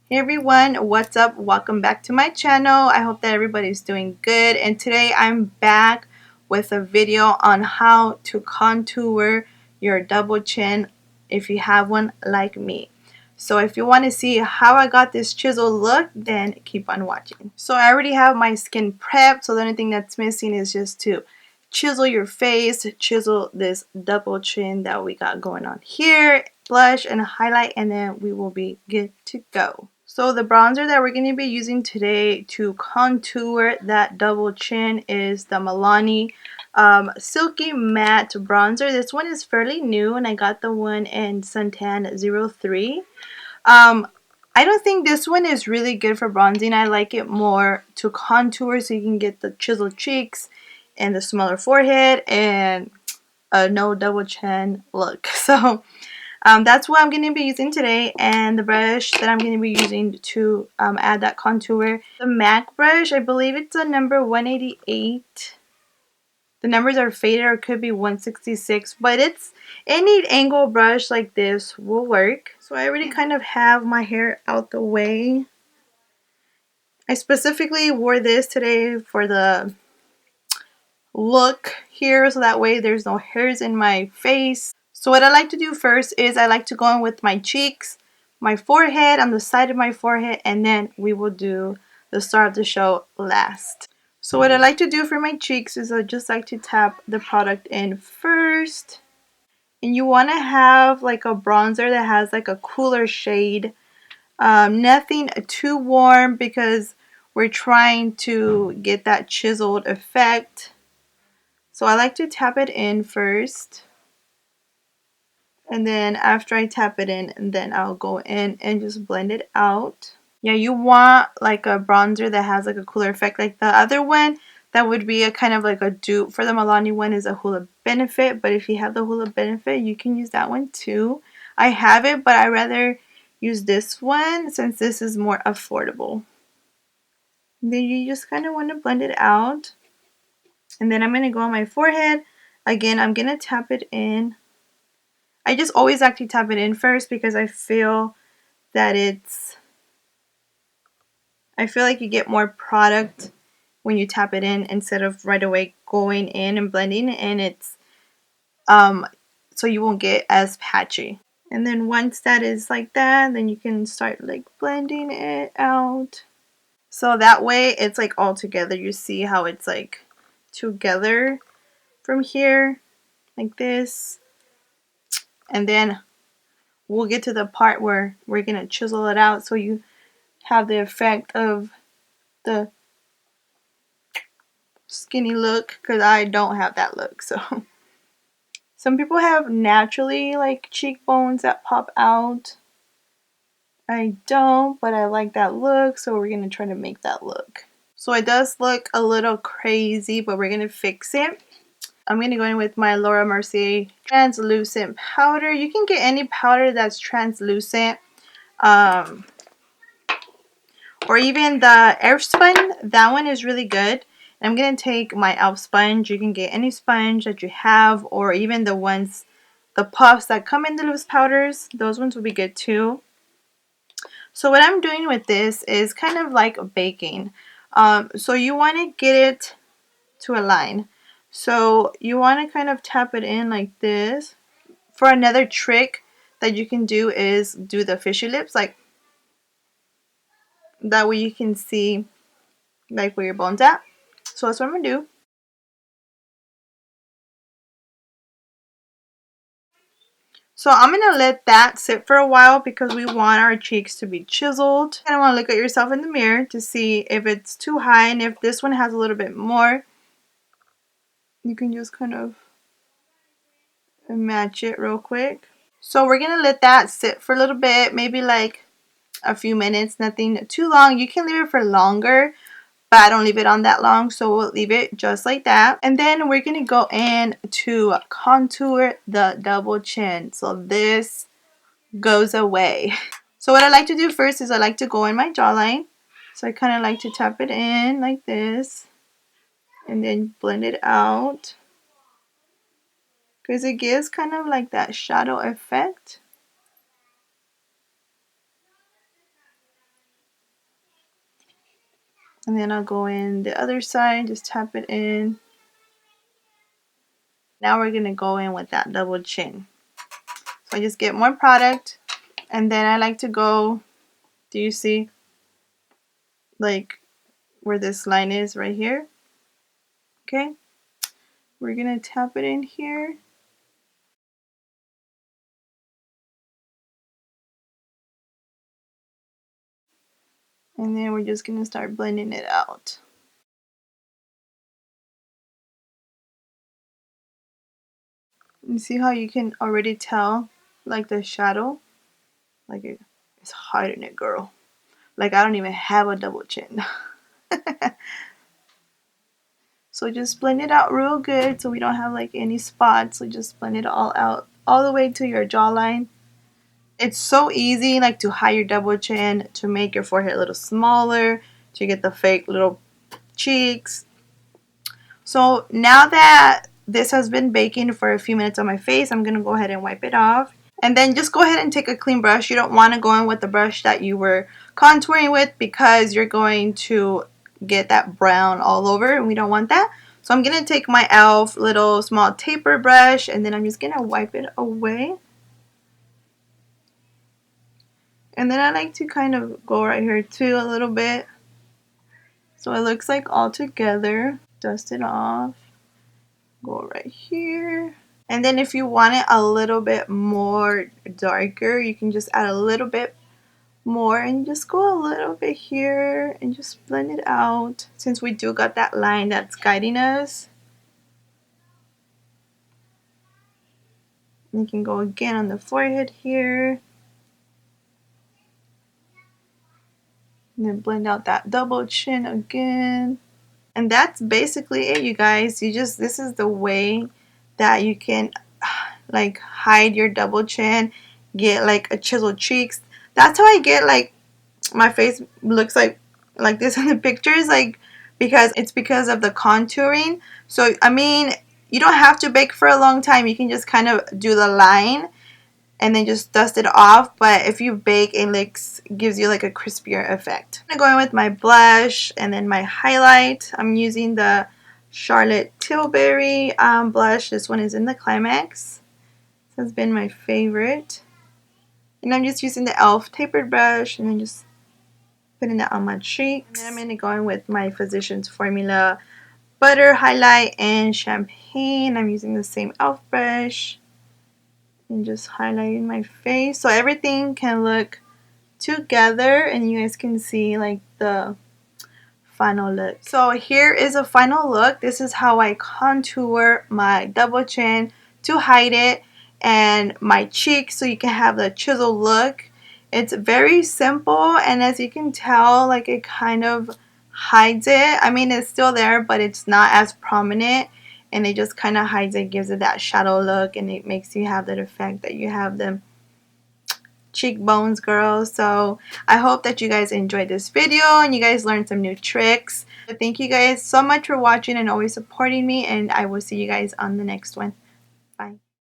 Hey everyone, what's up? Welcome back to my channel. I hope that everybody's doing good, and today I'm back with a video on how to contour your double chin if you have one like me. So if you want to see how I got this chisel look, then keep on watching. So I already have my skin prepped, so the only thing that's missing is just to chisel your face, chisel this double chin that we got going on here, blush and highlight, and then we will be good to go. So the bronzer that we're going to be using today to contour that double chin is the Milani Silky Matte Bronzer. This one is fairly new, and I got the one in Suntan 03. I don't think this one is really good for bronzing. I like it more to contour so you can get the chiseled cheeks and the smaller forehead and a no double chin look. So that's what I'm going to be using today, and the brush that I'm going to be using to add that contour. The MAC brush, I believe it's a number 188. The numbers are faded, or it could be 166, but it's any angle brush like this will work. So I already kind of have my hair out the way. I specifically wore this today for the look here, so that way there's no hairs in my face. So what I like to do first is I like to go in with my cheeks, my forehead, on the side of my forehead, and then we will do the star of the show last. So what I like to do for my cheeks is I just like to tap the product in first. And you want to have like a bronzer that has like a cooler shade. Nothing too warm because we're trying to get that chiseled effect. So I like to tap it in first. And then after I tap it in, and then I'll go in and just blend it out. Yeah, you want like a bronzer that has like a cooler effect. Like the other one, that would be a kind of like a dupe for the Milani one, is a Hula Benefit. But if you have the Hula Benefit, you can use that one too. I have it, but I rather use this one since this is more affordable. And then you just kind of want to blend it out. And then I'm going to go on my forehead. Again, I'm going to tap it in. I just always actually tap it in first because I feel that I feel like you get more product when you tap it in instead of right away going in and blending, and it's so you won't get as patchy. And then once that is like that, then you can start like blending it out. So that way it's like all together. You see how it's like together from here like this. And then we'll get to the part where we're going to chisel it out so you have the effect of the skinny look, because I don't have that look. So some people have naturally like cheekbones that pop out. I don't, but I like that look, so we're going to try to make that look. So it does look a little crazy, but we're going to fix it. I'm going to go in with my Laura Mercier translucent powder. You can get any powder that's translucent. Or even the Elf sponge, that one is really good. I'm going to take my Elf sponge. You can get any sponge that you have, or even the ones, the puffs that come in the loose powders. Those ones will be good too. So what I'm doing with this is kind of like baking. So you want to get it to align. So you want to kind of tap it in like this. For another trick that you can do is do the fishy lips, like that way you can see like where your bone's at. So that's what I'm going to do. So I'm going to let that sit for a while because we want our cheeks to be chiseled. And I want to look at yourself in the mirror to see if it's too high, and if this one has a little bit more, you can just kind of match it real quick. So we're going to let that sit for a little bit, maybe like a few minutes, nothing too long. You can leave it for longer, but I don't leave it on that long, so we'll leave it just like that. And then we're going to go in to contour the double chin. So this goes away. So what I like to do first is I like to go in my jawline. So I kind of like to tap it in like this and then blend it out, because it gives kind of like that shadow effect. And then I'll go in the other side, just tap it in. Now we're gonna go in with that double chin. So I just get more product, and then I like to go, do you see like where this line is right here? Okay, we're gonna tap it in here. And then we're just gonna start blending it out. You see how you can already tell like the shadow? Like it's hiding it, girl. Like I don't even have a double chin. So just blend it out real good so we don't have like any spots. So just blend it all out all the way to your jawline. It's so easy like to hide your double chin, to make your forehead a little smaller, to get the fake little cheeks. So now that this has been baking for a few minutes on my face, I'm going to go ahead and wipe it off. And then just go ahead and take a clean brush. You don't want to go in with the brush that you were contouring with because you're going to get that brown all over and we don't want that. So I'm going to take my e.l.f. little small taper brush and then I'm just going to wipe it away. And then I like to kind of go right here too a little bit. So it looks like all together. Dust it off. Go right here. And then if you want it a little bit more darker, you can just add a little bit more and just go a little bit here and just blend it out. Since we do got that line that's guiding us. You can go again on the forehead here. And then blend out that double chin again. And that's basically it, you guys. This is the way that you can like hide your double chin, get like a chiseled cheeks. That's how I get like my face looks like this in the pictures, like because of the contouring. So I mean, you don't have to bake for a long time. You can just kind of do the line and then just dust it off. But if you bake, it gives you like a crispier effect. I'm going to go in with my blush and then my highlight. I'm using the Charlotte Tilbury blush. This one is in the Climax. This has been my favorite. And I'm just using the e.l.f. tapered brush and then just putting that on my cheeks. And then I'm going to go in with my Physicians Formula Butter Highlight and Champagne. I'm using the same e.l.f. brush. And just highlighting my face so everything can look together and you guys can see like the final look. So here is a final look. This is how I contour my double chin to hide it and my cheeks so you can have the chisel look. It's very simple and as you can tell, like it kind of hides it. I mean, it's still there, but it's not as prominent. And it just kind of hides it, gives it that shadow look, and it makes you have that effect that you have them cheekbones, girls. So I hope that you guys enjoyed this video and you guys learned some new tricks. Thank you guys so much for watching and always supporting me, and I will see you guys on the next one.